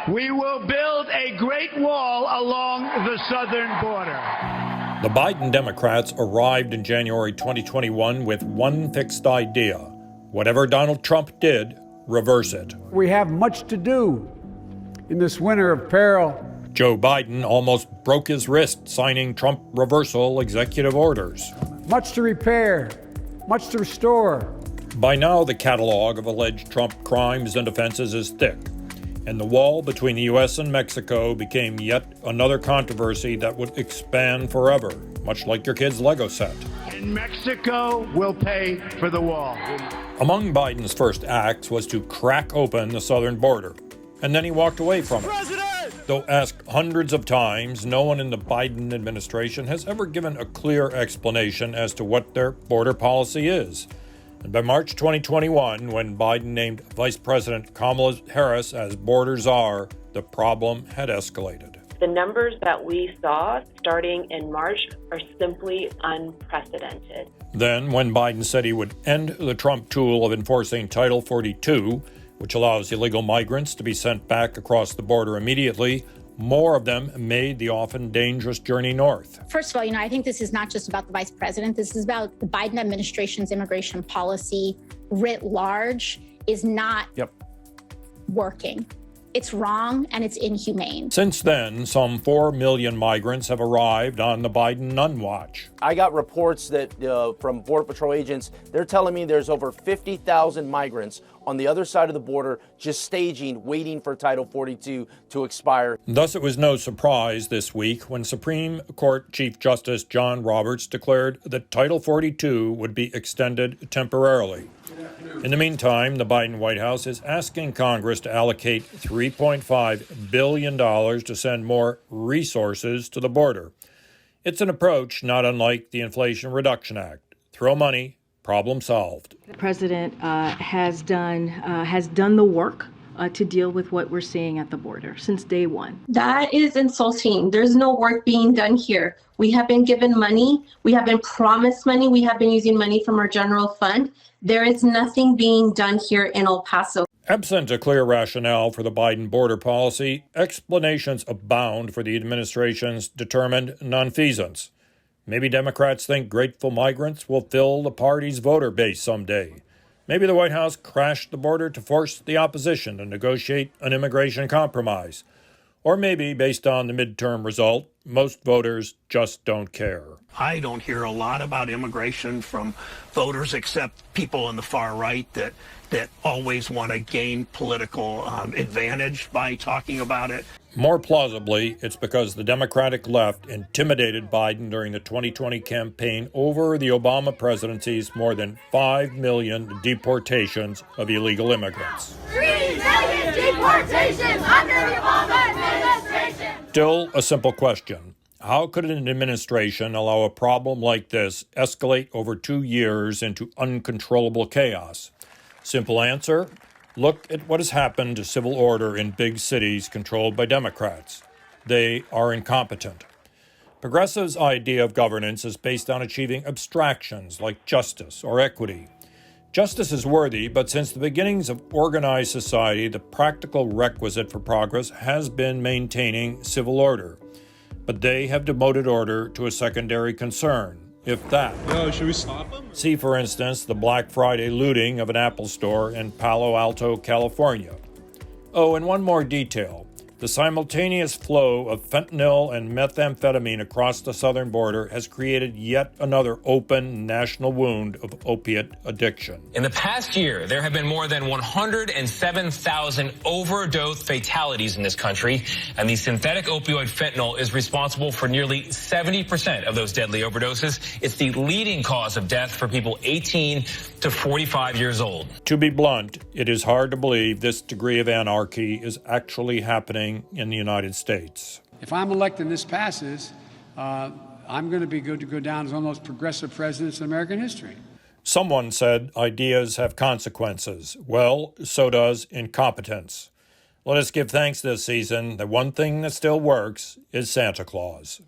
We will build a great wall along the southern border. The Biden Democrats arrived in January 2021 with one fixed idea. Whatever Donald Trump did, reverse it. We have much to do in this winter of peril. Joe Biden almost broke his wrist signing Trump reversal executive orders. Much to repair, much to restore. By now, the catalog of alleged Trump crimes and offenses is thick, and the wall between the U.S. and Mexico became yet another controversy that would expand forever, much like your kid's Lego set. And Mexico will pay for the wall. Among Biden's first acts was to crack open the southern border, and then he walked away from it. Though asked hundreds of times, no one in the Biden administration has ever given a clear explanation as to what their border policy is. And by March 2021, when Biden named Vice President Kamala Harris as border czar, the problem had escalated. The numbers that we saw starting in March are simply unprecedented. Then, when Biden said he would end the Trump tool of enforcing Title 42, which allows illegal migrants to be sent back across the border immediately, more of them made the often dangerous journey north. First of all, I think this is not just about the vice president. This is about the Biden administration's immigration policy writ large is not working. It's wrong and it's inhumane. Since then, some 4 million migrants have arrived on the Biden None Watch. I got reports that from Border Patrol agents, they're telling me there's over 50,000 migrants on the other side of the border just staging, waiting for Title 42 to expire. Thus, it was no surprise this week when Supreme Court Chief Justice John Roberts declared that Title 42 would be extended temporarily. In the meantime, the Biden White House is asking Congress to allocate $3.5 billion to send more resources to the border. It's an approach not unlike the Inflation Reduction Act. Throw money, problem solved. The president has done the work to deal with what we're seeing at the border since day one. That is insulting. There's no work being done here. We have been given money. We have been promised money. We have been using money from our general fund. There is nothing being done here in El Paso. Absent a clear rationale for the Biden border policy, explanations abound for the administration's determined nonfeasance. Maybe Democrats think grateful migrants will fill the party's voter base someday. Maybe the White House crashed the border to force the opposition to negotiate an immigration compromise. Or maybe, based on the midterm result, most voters just don't care. I don't hear a lot about immigration from voters except people on the far right that always want to gain political advantage by talking about it. More plausibly, it's because the Democratic left intimidated Biden during the 2020 campaign over the Obama presidency's more than 5 million deportations of illegal immigrants. 3 million deportations under the Obama administration! Still a simple question. How could an administration allow a problem like this escalate over 2 years into uncontrollable chaos? Simple answer, look at what has happened to civil order in big cities controlled by Democrats. They are incompetent. Progressives' idea of governance is based on achieving abstractions like justice or equity. Justice is worthy, but since the beginnings of organized society, the practical requisite for progress has been maintaining civil order. But they have demoted order to a secondary concern, if that. Should we stop them? See, for instance, the Black Friday looting of an Apple store in Palo Alto, California. Oh, and one more detail. The simultaneous flow of fentanyl and methamphetamine across the southern border has created yet another open national wound of opiate addiction. In the past year, there have been more than 107,000 overdose fatalities in this country, and the synthetic opioid fentanyl is responsible for nearly 70% of those deadly overdoses. It's the leading cause of death for people 18 to 45 years old. To be blunt, it is hard to believe this degree of anarchy is actually happening in the United States. If I'm elected and this passes, I'm going to be good to go down as one of the most progressive presidents in American history. Someone said ideas have consequences. Well, so does incompetence. Let us give thanks this season that one thing that still works is Santa Claus.